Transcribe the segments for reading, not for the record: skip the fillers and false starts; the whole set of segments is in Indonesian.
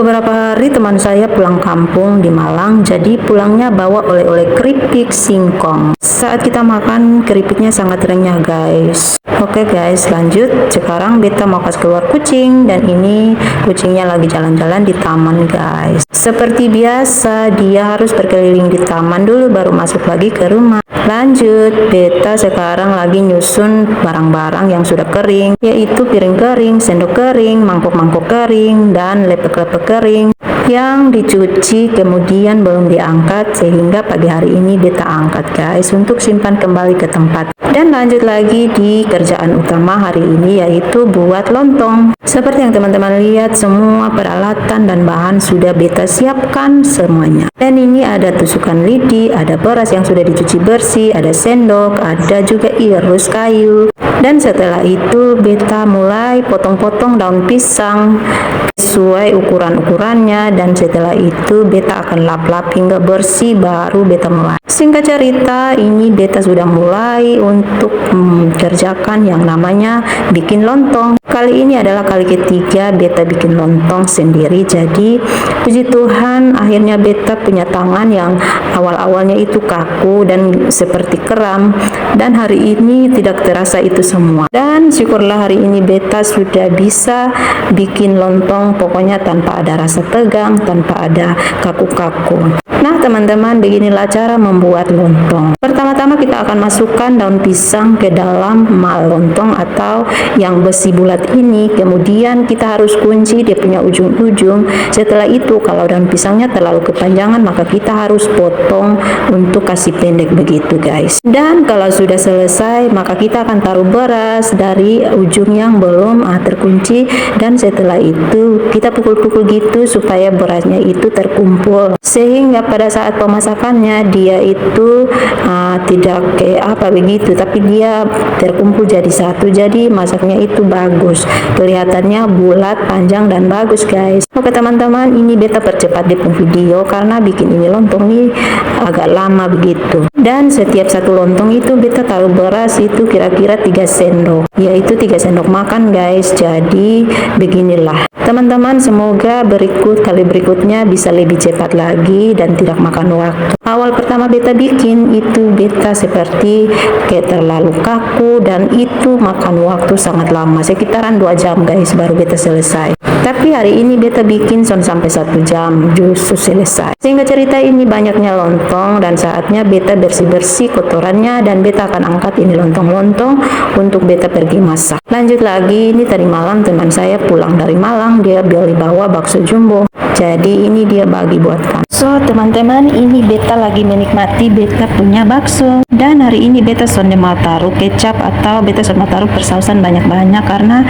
Beberapa hari teman saya pulang kampung di Malang, jadi pulangnya bawa oleh-oleh keripik singkong. Saat kita makan, keripiknya sangat renyah guys. Oke guys, lanjut. Sekarang beta mau kasih keluar kucing, dan ini kucingnya lagi jalan-jalan di taman guys. Seperti biasa, dia harus berkeliling di taman dulu baru masuk lagi ke rumah. Lanjut, beta sekarang lagi nyusun barang-barang yang sudah kering, yaitu piring kering, sendok kering, mangkuk-mangkuk kering, dan lepek-lepek kering yang dicuci kemudian belum diangkat, sehingga pagi hari ini beta angkat guys untuk simpan kembali ke tempat. Dan lanjut lagi di kerjaan utama hari ini, yaitu buat lontong. Seperti yang teman-teman lihat, semua peralatan dan bahan sudah beta siapkan semuanya. Dan ini ada tusukan lidi, ada beras yang sudah dicuci bersih, ada sendok, ada juga iris kayu. Dan setelah itu beta mulai potong-potong daun pisang sesuai ukuran-ukurannya, dan setelah itu beta akan lap-lap hingga bersih baru beta mulai. Singkat cerita, ini beta sudah mulai untuk kerjakan yang namanya bikin lontong. Kali ini adalah kali ketiga beta bikin lontong sendiri, jadi puji Tuhan akhirnya beta punya tangan yang awal-awalnya itu kaku dan seperti kram, dan hari ini tidak terasa itu semua. Dan syukurlah hari ini beta sudah bisa bikin lontong pokoknya tanpa ada rasa tegang, tanpa ada kaku-kaku. Nah teman-teman, beginilah cara membuat lontong. Pertama-tama kita akan masukkan daun pisang ke dalam mal lontong atau yang besi bulat ini, kemudian kita harus kunci dia punya ujung-ujung. Setelah itu kalau daun pisangnya terlalu kepanjangan, maka kita harus potong untuk kasih pendek begitu guys. Dan kalau sudah selesai, maka kita akan taruh beras dari ujung yang belum terkunci, dan setelah itu kita pukul-pukul gitu supaya berasnya itu terkumpul, sehingga pada saat pemasakannya dia itu tidak kayak apa begitu, tapi dia terkumpul jadi satu, jadi masaknya itu bagus, kelihatannya bulat, panjang, dan bagus guys. Oke teman-teman, ini beta percepat di video karena bikin ini lontong ini agak lama begitu. Dan setiap satu lontong itu beta taruh beras itu kira-kira 3 sendok, yaitu 3 sendok makan guys. Jadi beginilah teman-teman, semoga kali berikutnya bisa lebih cepat lagi dan tidak makan waktu. Awal pertama beta bikin itu beta seperti kayak terlalu kaku, dan itu makan waktu sangat lama, sekitaran 2 jam guys baru beta selesai. Tapi hari ini beta bikin sampai 1 jam justru selesai. Sehingga cerita ini banyaknya lontong, dan saatnya beta bersih-bersih kotorannya, dan beta akan angkat ini lontong-lontong untuk beta pergi masak. Lanjut lagi, ini tadi malam teman saya pulang dari Malang, dia beli bawa bakso jumbo, jadi ini dia bagi buatkan. So teman-teman, ini beta lagi menikmati beta punya bakso, dan hari ini beta sonde mau taruh kecap atau beta sonde mau taruh persausan banyak-banyak, karena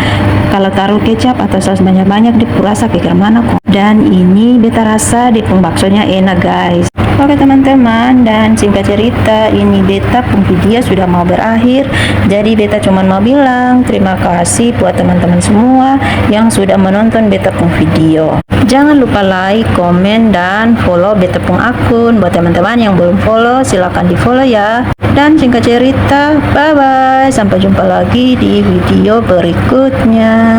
kalau taruh kecap atau saus banyak-banyak dia rasa kayak mana kok. Dan ini beta rasa di baksonya enak guys. Oke teman-teman, dan singkat cerita ini beta pun video sudah mau berakhir, jadi beta cuma mau bilang terima kasih buat teman-teman semua yang sudah menonton beta pun video. Jangan lupa like, komen, dan follow beta pun akun. Buat teman-teman yang belum follow, silahkan di follow ya. Dan singkat cerita, bye bye, sampai jumpa lagi di video berikutnya.